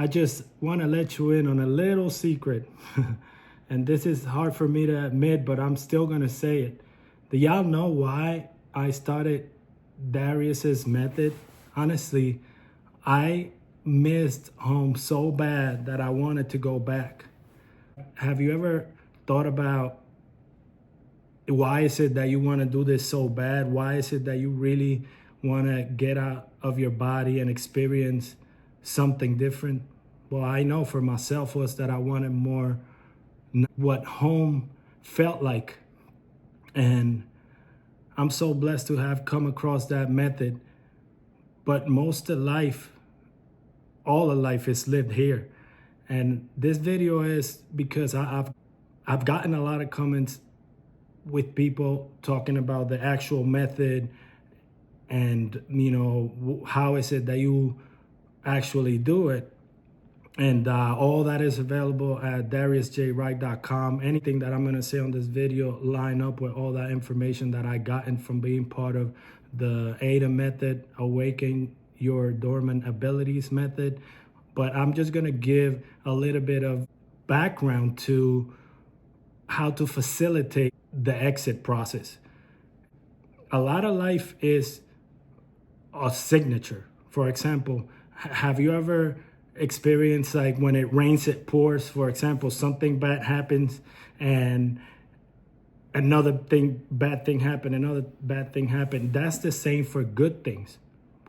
I just want to let you in on a little secret. And this is hard for me to admit, but I'm still going to say it. Do y'all know why I started Darius's method? Honestly, I missed home so bad that I wanted to go back. Have you ever thought about why is it that you want to do this so bad? Why is it that you really want to get out of your body and experience something different? Well, I know for myself was that I wanted more what home felt like. And I'm so blessed to have come across that method. But most of life, all of life is lived here. And this video is because I've gotten a lot of comments with people talking about the actual method and, you know, how is it that you actually do it. And all that is available at DariusJWright.com. Anything that I'm going to say on this video line up with all that information that I gotten from being part of the ADA method, Awaken Your Dormant Abilities method. But I'm just going to give a little bit of background to how to facilitate the exit process. A lot of life is a signature. For example, have you ever experienced like when it rains, it pours? For example, something bad happens and another bad thing happened, another bad thing happened. That's the same for good things.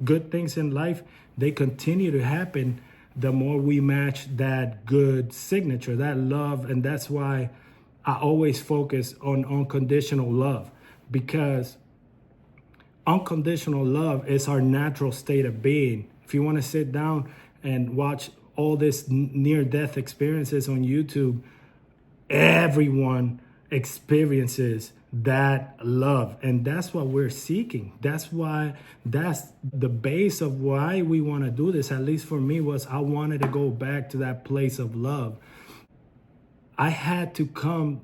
Good things in life, they continue to happen the more we match that good signature, that love. And that's why I always focus on unconditional love, because unconditional love is our natural state of being. If you want to sit down and watch all this near-death experiences on YouTube, everyone experiences that love. And that's what we're seeking. That's the base of why we want to do this, at least for me, was I wanted to go back to that place of love. I had to come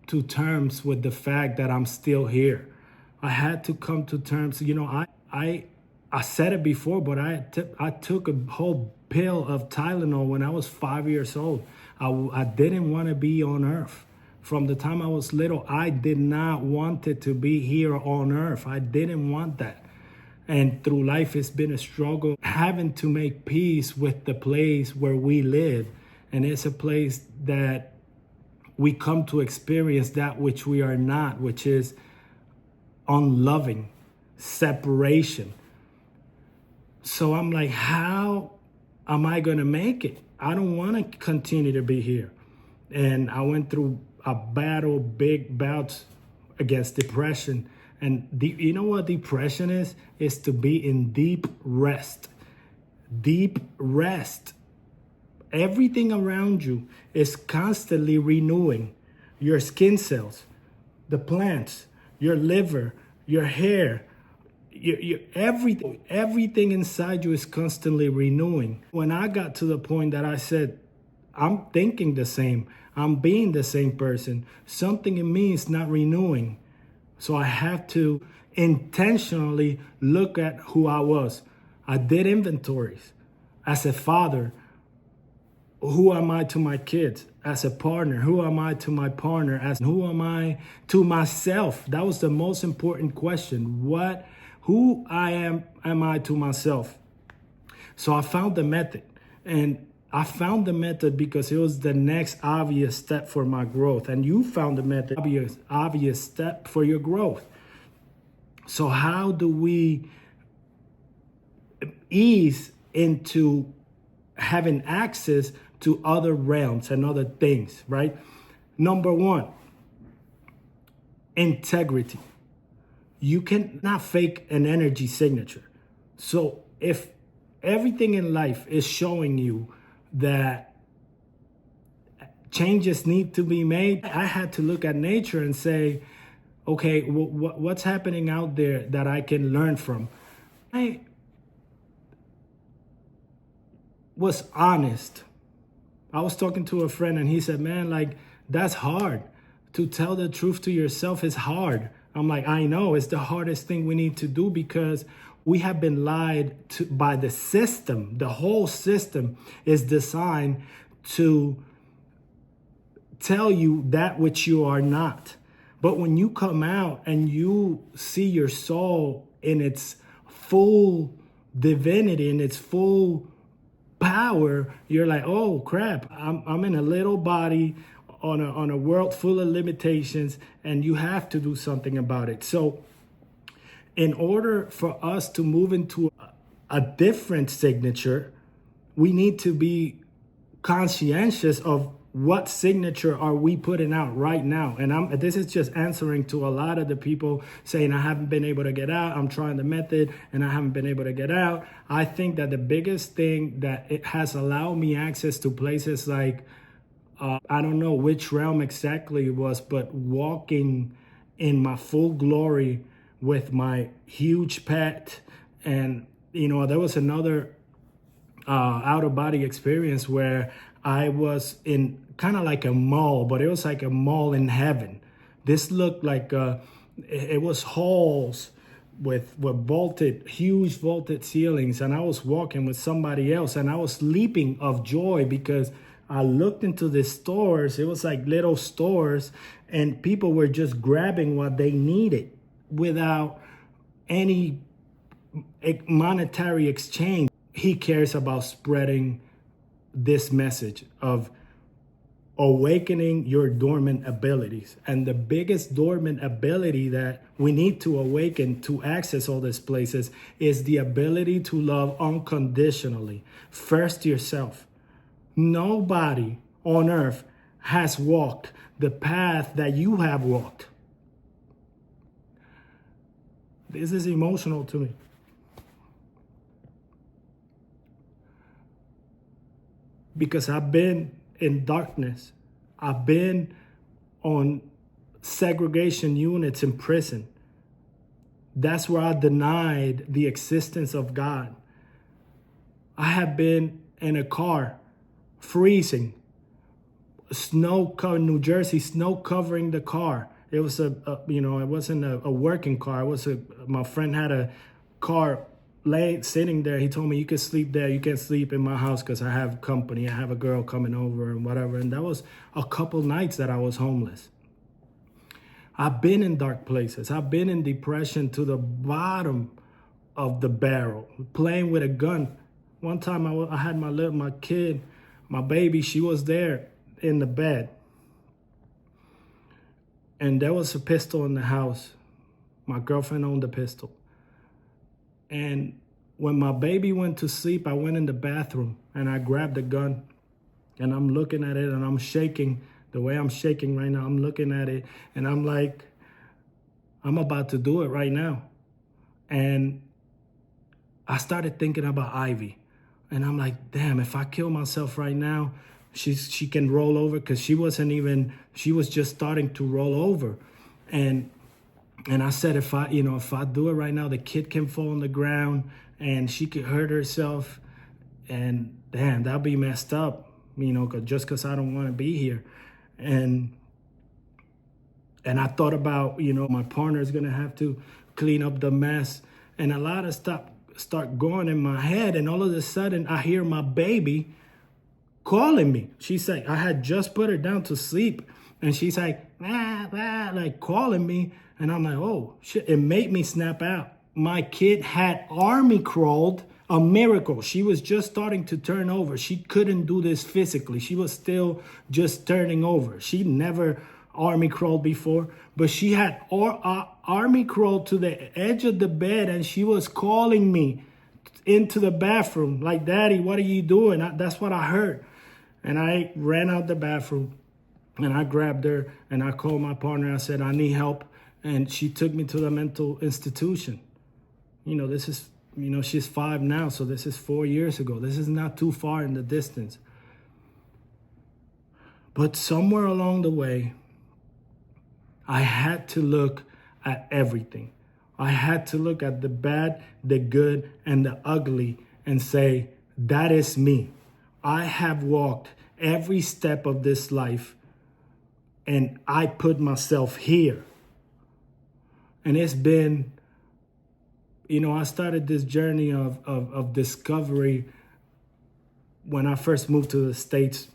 to terms with the fact that I'm still here. I had to come to terms, you know, I said it before, but I took a whole pill of Tylenol when I was 5 years old. I didn't want to be on earth. From the time I was little, I did not want it to be here on earth. I didn't want that. And through life, it's been a struggle having to make peace with the place where we live. And it's a place that we come to experience that which we are not, which is unloving, separation. So I'm like, how am I going to make it? I don't want to continue to be here. And I went through a battle, big bouts against depression. And you know what depression is? It's to be in deep rest. Deep rest. Everything around you is constantly renewing. Your skin cells, the plants, your liver, your hair, your everything inside you is constantly renewing. When I got to the point that I said, I'm thinking the same, I'm being the same person, something in me is not renewing. So I have to intentionally look at who I was. I did inventories. As a father, who am I to my kids? As a partner, who am I to my partner? Who am I to myself? That was the most important question. Who am I to myself? So I found the method. And I found the method because it was the next obvious step for my growth. And you found the method, obvious step for your growth. So how do we ease into having access to other realms and other things, right? Number one, integrity. You cannot fake an energy signature. So if everything in life is showing you that changes need to be made, I had to look at nature and say, okay, what's happening out there that I can learn from? I was honest. I was talking to a friend and he said, man, like, that's hard. To tell the truth to yourself is hard. I'm like, I know it's the hardest thing we need to do because we have been lied to by the system. The whole system is designed to tell you that which you are not. But when you come out and you see your soul in its full divinity, in its full power, you're like, oh crap, I'm in a little body on a world full of limitations, and you have to do something about it. So in order for us to move into a different signature, we need to be conscientious of what signature are we putting out right now. And this is just answering to a lot of the people saying, I haven't been able to get out. I'm trying the method and I haven't been able to get out. I think that the biggest thing that it has allowed me access to places like, I don't know which realm exactly it was, but walking in my full glory with my huge pet. And, there was another out-of-body experience where I was in kind of like a mall, but it was like a mall in heaven. This looked like it was halls with huge vaulted ceilings, and I was walking with somebody else, and I was leaping of joy because I looked into the stores. It was like little stores, and people were just grabbing what they needed without any monetary exchange. He cares about spreading this message of awakening your dormant abilities. And the biggest dormant ability that we need to awaken to access all these places is the ability to love unconditionally. First yourself. Nobody on earth has walked the path that you have walked. This is emotional to me. Because I've been in darkness. I've been on segregation units in prison. That's where I denied the existence of God. I have been in a car, freezing, snow covered, New Jersey, snow covering the car. It was it wasn't a working car. My friend had a car sitting there. He told me, you can sleep there. You can sleep in my house because I have company. I have a girl coming over and whatever. And that was a couple nights that I was homeless. I've been in dark places. I've been in depression to the bottom of the barrel, playing with a gun. One time I had my kid, my baby, she was there in the bed. And there was a pistol in the house. My girlfriend owned the pistol. And when my baby went to sleep, I went in the bathroom and I grabbed the gun and I'm looking at it and I'm shaking the way I'm shaking right now. I'm looking at it and I'm like, I'm about to do it right now. And I started thinking about Ivy. And I'm like, damn, if I kill myself right now, she can roll over, because she was just starting to roll over. And I said, if I do it right now, the kid can fall on the ground and she could hurt herself. And damn, that'll be messed up, just because I don't want to be here. And I thought about, my partner is going to have to clean up the mess. And a lot of stuff start going in my head. And all of a sudden, I hear my baby calling me. She's like, I had just put her down to sleep. And she's like, like calling me. And I'm like, oh, shit. It made me snap out. My kid had army crawled, a miracle. She was just starting to turn over. She couldn't do this physically. She was still just turning over. She never army crawled before, but she had army crawled to the edge of the bed, and she was calling me into the bathroom like, Daddy, what are you doing? That's what I heard. And I ran out the bathroom and I grabbed her and I called my partner. I said, I need help. And she took me to the mental institution. This is, she's 5 now. So this is 4 years ago. This is not too far in the distance. But somewhere along the way, I had to look at everything. I had to look at the bad, the good, and the ugly and say, that is me. I have walked every step of this life and I put myself here. And it's been, I started this journey of discovery when I first moved to the States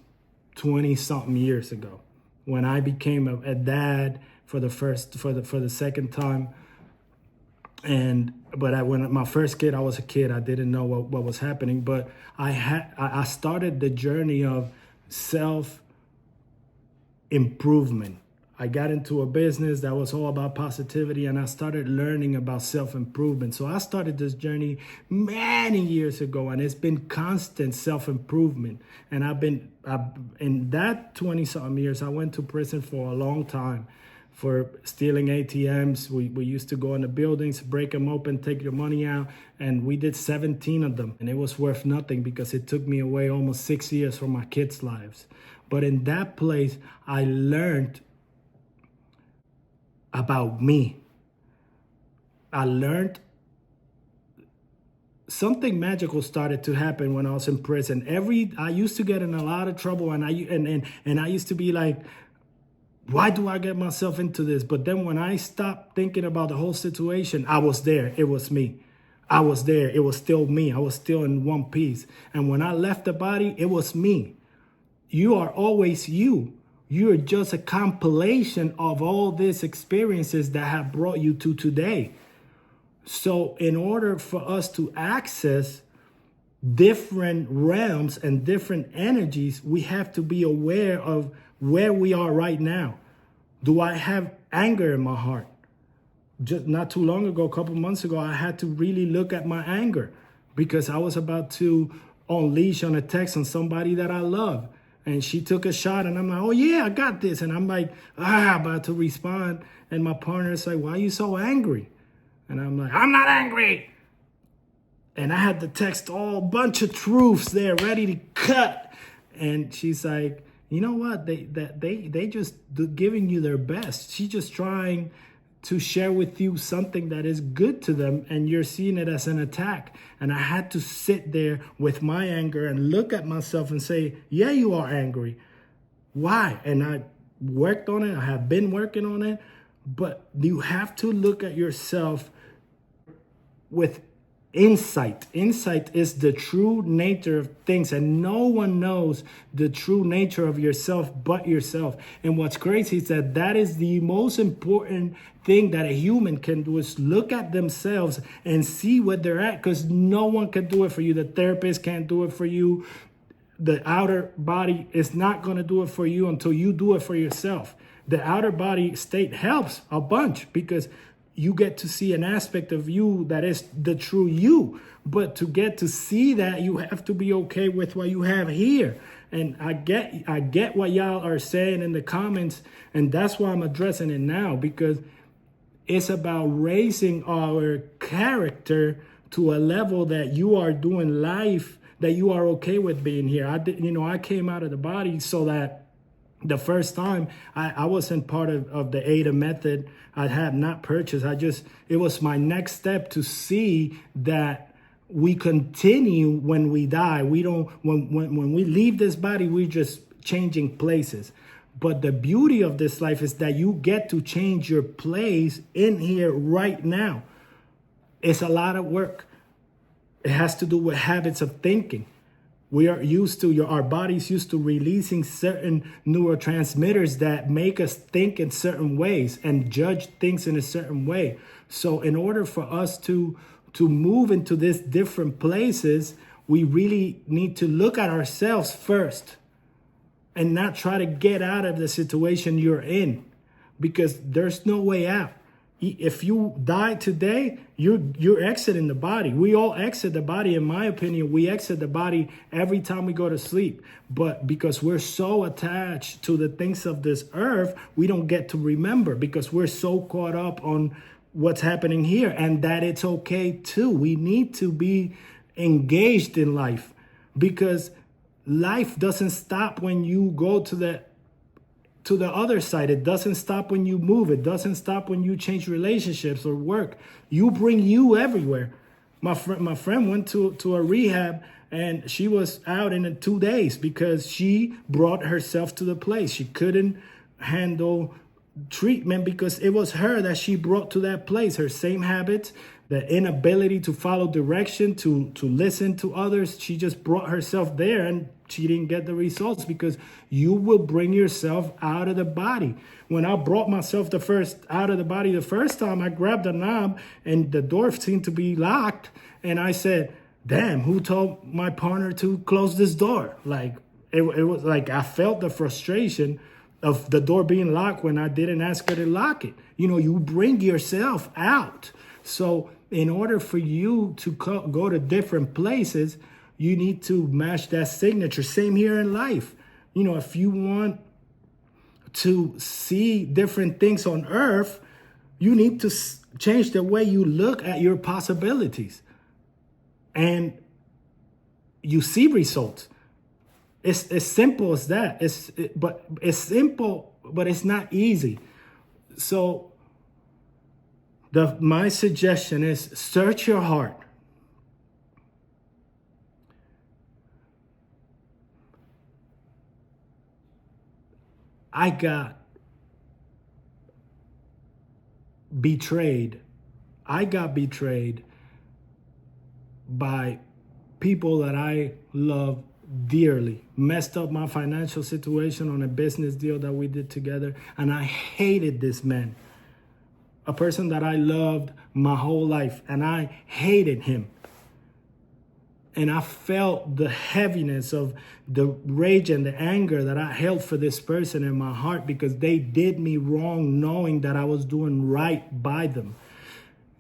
20 something years ago, when I became a dad for the second time. When my first kid, I was a kid. I didn't know what was happening, but I started the journey of self improvement. I got into a business that was all about positivity, and I started learning about self-improvement. So I started this journey many years ago, and it's been constant self-improvement. And in that 20-something years, I went to prison for a long time for stealing ATMs. We used to go in the buildings, break them open, take your money out, and we did 17 of them. And it was worth nothing because it took me away almost 6 years from my kids' lives. But in that place, I learned about me. I learned something magical started to happen when I was in prison. I used to get in a lot of trouble, and I used to be like, why do I get myself into this? But then when I stopped thinking about the whole situation, I was there. It was me. I was there. It was still me. I was still in one piece. And when I left the body, it was me. You are always you. You're just a compilation of all these experiences that have brought you to today. So in order for us to access different realms and different energies, we have to be aware of where we are right now. Do I have anger in my heart? Just not too long ago, a couple months ago, I had to really look at my anger because I was about to unleash on a text on somebody that I love. And she took a shot, and I'm like, oh yeah, I got this. And I'm like, about to respond. And my partner is like, why are you so angry? And I'm like, I'm not angry. And I had the text all bunch of truths there ready to cut. And she's like, you know what? They just giving you their best. She's just trying to share with you something that is good to them, and you're seeing it as an attack. And I had to sit there with my anger and look at myself and say, yeah, you are angry. Why? And I worked on it. I have been working on it. But you have to look at yourself with insight. Insight is the true nature of things, and no one knows the true nature of yourself but yourself. And what's crazy is that is the most important thing that a human can do, is look at themselves and see where they're at, because no one can do it for you. The therapist can't do it for you. The outer body is not going to do it for you until you do it for yourself. The outer body state helps a bunch because you get to see an aspect of you that is the true you. But to get to see that, you have to be okay with what you have here. And I get what y'all are saying in the comments, and that's why I'm addressing it now, because it's about raising our character to a level that you are doing life, that you are okay with being here. I came out of the body so that the first time I wasn't part of the OBEs method. I had not purchased. It was my next step to see that we continue when we die. We don't, when we leave this body, we're just changing places. But the beauty of this life is that you get to change your place in here right now. It's a lot of work. It has to do with habits of thinking. We are used to, our body's used to releasing certain neurotransmitters that make us think in certain ways and judge things in a certain way. So in order for us to move into these different places, we really need to look at ourselves first and not try to get out of the situation you're in, because there's no way out. If you die today, you're exiting the body. We all exit the body. In my opinion, we exit the body every time we go to sleep. But because we're so attached to the things of this earth, we don't get to remember, because we're so caught up on what's happening here, and that it's okay too. We need to be engaged in life, because life doesn't stop when you go to the other side. It doesn't stop when you move. It doesn't stop when you change relationships or work. You bring you everywhere. My friend went to a rehab, and she was out in 2 days because she brought herself to the place. She couldn't handle treatment because it was her that she brought to that place. Her same habits, the inability to follow direction, to listen to others. She just brought herself there and she didn't get the results because you will bring yourself out of the body. When I brought myself out of the body the first time, I grabbed the knob and the door seemed to be locked. And I said, damn, who told my partner to close this door? Like, it was like I felt the frustration of the door being locked when I didn't ask her to lock it. You know, you bring yourself out. So in order for you to go to different places, you need to match that signature. Same here in life. You know, if you want to see different things on earth, you need to change the way you look at your possibilities. And you see results. It's as simple as that. It's simple, but it's not easy. So my suggestion is search your heart. I got betrayed. I got betrayed by people that I love dearly. Messed up my financial situation on a business deal that we did together. And I hated this man. A person that I loved my whole life. And I hated him. And I felt the heaviness of the rage and the anger that I held for this person in my heart because they did me wrong knowing that I was doing right by them.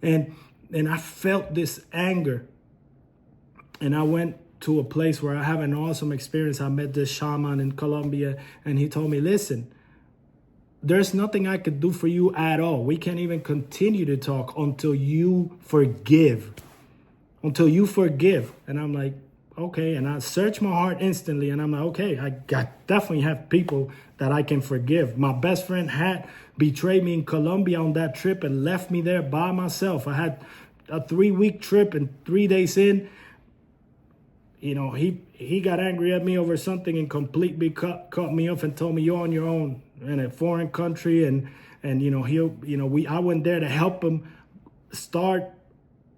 And I felt this anger. And I went to a place where I have an awesome experience. I met this shaman in Colombia and he told me, listen, there's nothing I could do for you at all. We can't even continue to talk until you forgive. Until you forgive. And I'm like, okay. And I search my heart instantly and I'm like, okay, I definitely have people that I can forgive. My best friend had betrayed me in Colombia on that trip and left me there by myself. I had a 3-week trip and 3 days in, you know, he got angry at me over something and completely cut me off and told me, you're on your own in a foreign country. And you know, I went there to help him start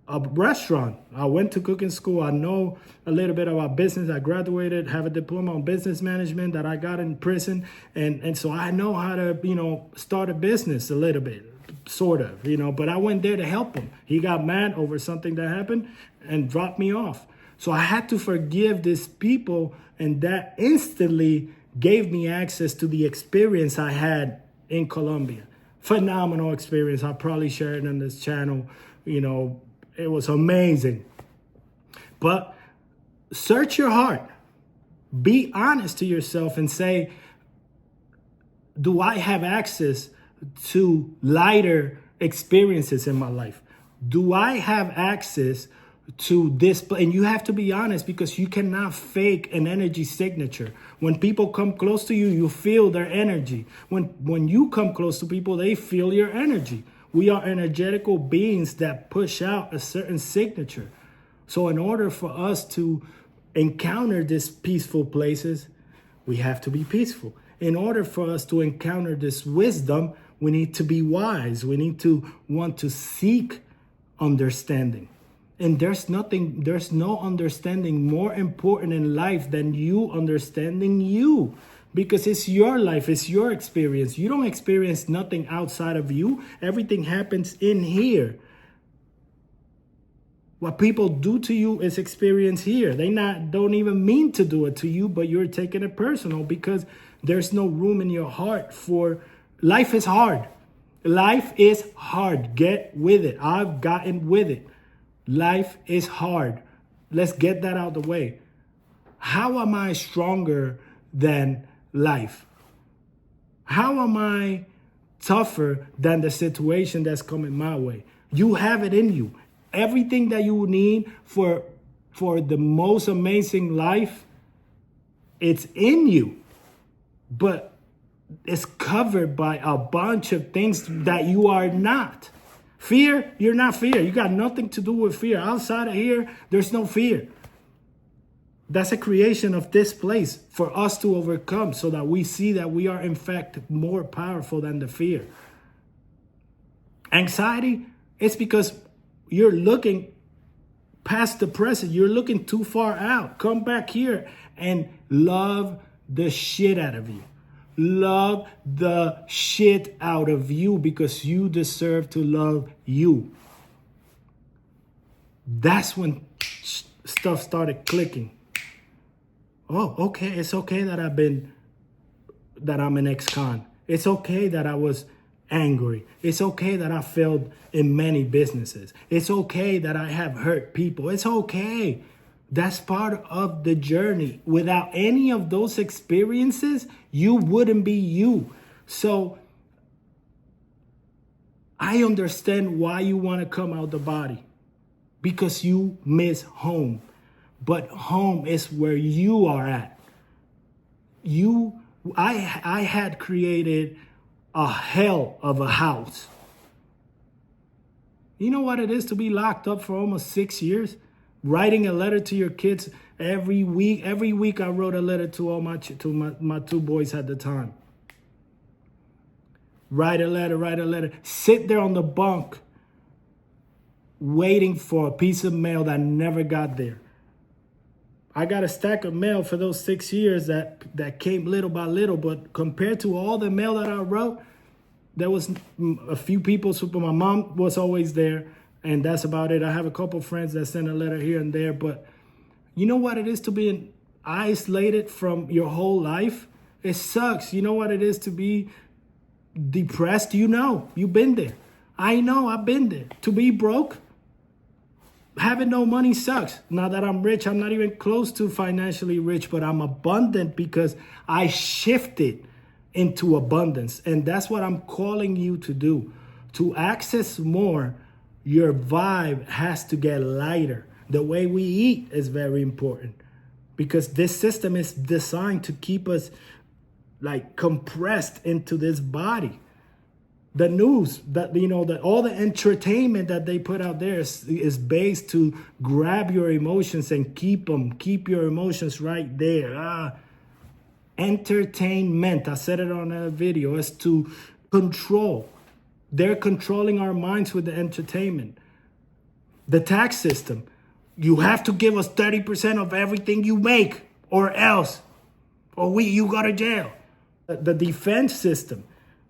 a restaurant. I went to cooking school. I know a little bit about business. I graduated, have a diploma on business management that I got in prison. And so I know how to, you know, start a business a little bit, sort of, you know, but I went there to help him. He got mad over something that happened and dropped me off. So I had to forgive these people, and that instantly gave me access to the experience I had in Colombia. Phenomenal experience. I probably shared it on this channel. You know, it was amazing. But search your heart. Be honest to yourself and say, do I have access to lighter experiences in my life? Do I have access to this? And you have to be honest because you cannot fake an energy signature. When people come close to you, you feel their energy. When you come close to people, they feel your energy. We are energetical beings that push out a certain signature. So in order for us to encounter these peaceful places, we have to be peaceful. In order for us to encounter this wisdom, we need to be wise. We need to want to seek understanding. And there's no understanding more important in life than you understanding you. Because it's your life, it's your experience. You don't experience nothing outside of you. Everything happens in here. What people do to you is experience here. They don't even mean to do it to you, but you're taking it personal because there's no room in your heart for life is hard. Life is hard. Get with it. I've gotten with it. Life is hard. Let's get that out of the way. How am I stronger than life? How am I tougher than the situation that's coming my way? You have it in you. Everything that you need for the most amazing life, it's in you. But it's covered by a bunch of things that you are not. Fear, you're not fear. You got nothing to do with fear. Outside of here, there's no fear. That's a creation of this place for us to overcome, so that we see that we are in fact more powerful than the fear. Anxiety, it's because you're looking past the present. You're looking too far out. Come back here and love the shit out of you. Love the shit out of you, because you deserve to love you. That's when stuff started clicking. Oh, okay. It's okay that I'm an ex-con. It's okay that I was angry. It's okay that I failed in many businesses. It's okay that I have hurt people. It's okay. That's part of the journey. Without any of those experiences, you wouldn't be you. So I understand why you want to come out the body, because you miss home. But home is where you are at. I had created a hell of a house. You know what it is to be locked up for almost 6 years? Writing a letter to your kids every week. Every week I wrote a letter to all my two boys at the time. Write a letter. Sit there on the bunk waiting for a piece of mail that never got there. I got a stack of mail for those 6 years that came little by little, but compared to all the mail that I wrote, there was a few people. So my mom was always there, and that's about it. I have a couple friends that send a letter here and there, but you know what it is to be isolated from your whole life? It sucks. You know what it is to be depressed? You know, you've been there. I know, I've been there. To be broke, having no money sucks. Now that I'm rich, I'm not even close to financially rich, but I'm abundant because I shifted into abundance. And that's what I'm calling you to do. To access more, your vibe has to get lighter. The way we eat is very important, because this system is designed to keep us like compressed into this body. The news, all the entertainment that they put out there is based to grab your emotions and keep your emotions right there. Entertainment, I said it on a video, is to control. They're controlling our minds with the entertainment. The tax system, you have to give us 30% of everything you make, or else, you go to jail. The defense system,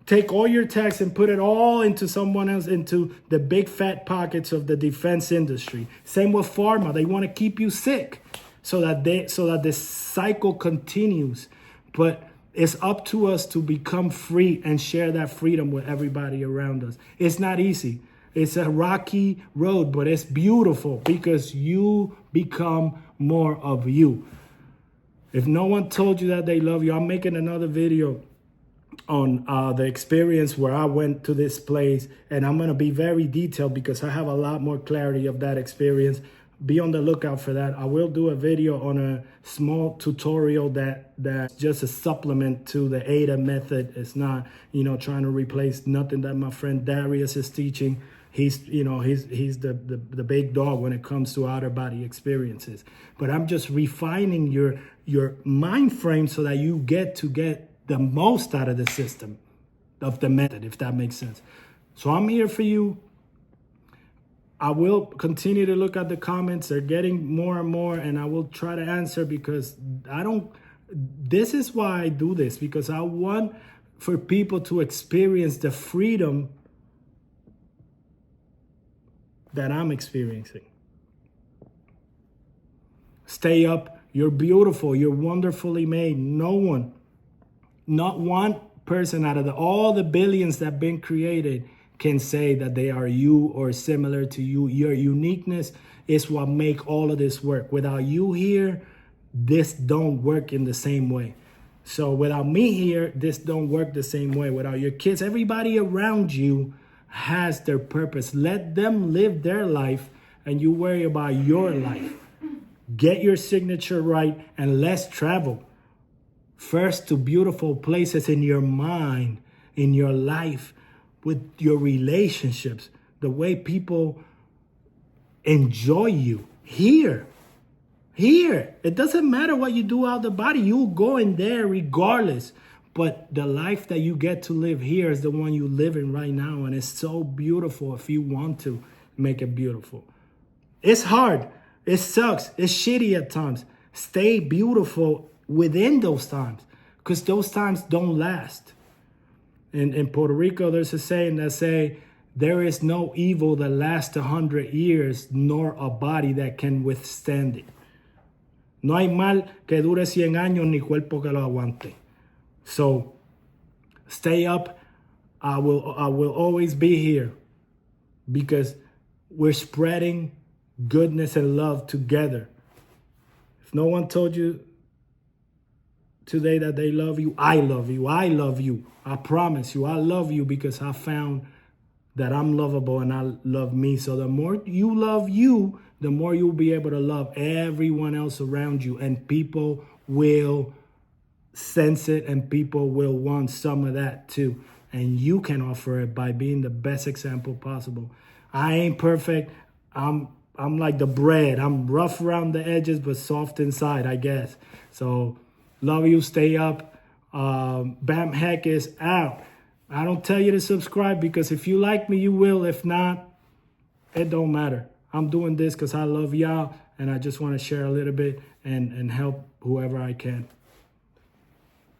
take all your tax and put it all into someone else, into the big fat pockets of the defense industry. Same with pharma. They want to keep you sick so that this cycle continues. But it's up to us to become free and share that freedom with everybody around us. It's not easy. It's a rocky road, but it's beautiful because you become more of you. If no one told you that they love you, I'm making another video on the experience where I went to this place, and I'm going to be very detailed because I have a lot more clarity of that experience. Be on the lookout for that. I will do a video on a small tutorial that's just a supplement to the ADA method. It's not, trying to replace nothing that my friend Darius is teaching. He's the big dog when it comes to outer body experiences. But I'm just refining your mind frame so that you get the most out of the system, of the method, if that makes sense. So I'm here for you. I will continue to look at the comments. They're getting more and more, and I will try to answer, because this is why I do this, because I want for people to experience the freedom that I'm experiencing. Stay up. You're beautiful. You're wonderfully made. Not one person out of all the billions that have been created can say that they are you or similar to you. Your uniqueness is what make all of this work. Without you here, this don't work in the same way. So without me here, this don't work the same way. Without your kids, everybody around you has their purpose. Let them live their life, and you worry about your life. Get your signature right, and let's travel. First to beautiful places in your mind, in your life, with your relationships, the way people enjoy you here. Here. It doesn't matter what you do out the body. You'll go in there regardless. But the life that you get to live here is the one you live in right now. And it's so beautiful if you want to make it beautiful. It's hard. It sucks. It's shitty at times. Stay beautiful within those times, because those times don't last. In Puerto Rico, there's a saying that say, there is no evil that lasts 100 years, nor a body that can withstand it. No hay mal que dure 100 años, ni cuerpo que lo aguante. So, stay up. I will always be here, because we're spreading goodness and love together. If no one told you today that they love you, I love you. I love you. I promise you, I love you, because I found that I'm lovable and I love me. So the more you love you, the more you'll be able to love everyone else around you. And people will sense it, and people will want some of that too. And you can offer it by being the best example possible. I ain't perfect. I'm like the bread. I'm rough around the edges, but soft inside, I guess. So love you. Stay up. Bamhek is out. I don't tell you to subscribe, because if you like me, you will. If not, it don't matter. I'm doing this because I love y'all, and I just want to share a little bit and help whoever I can.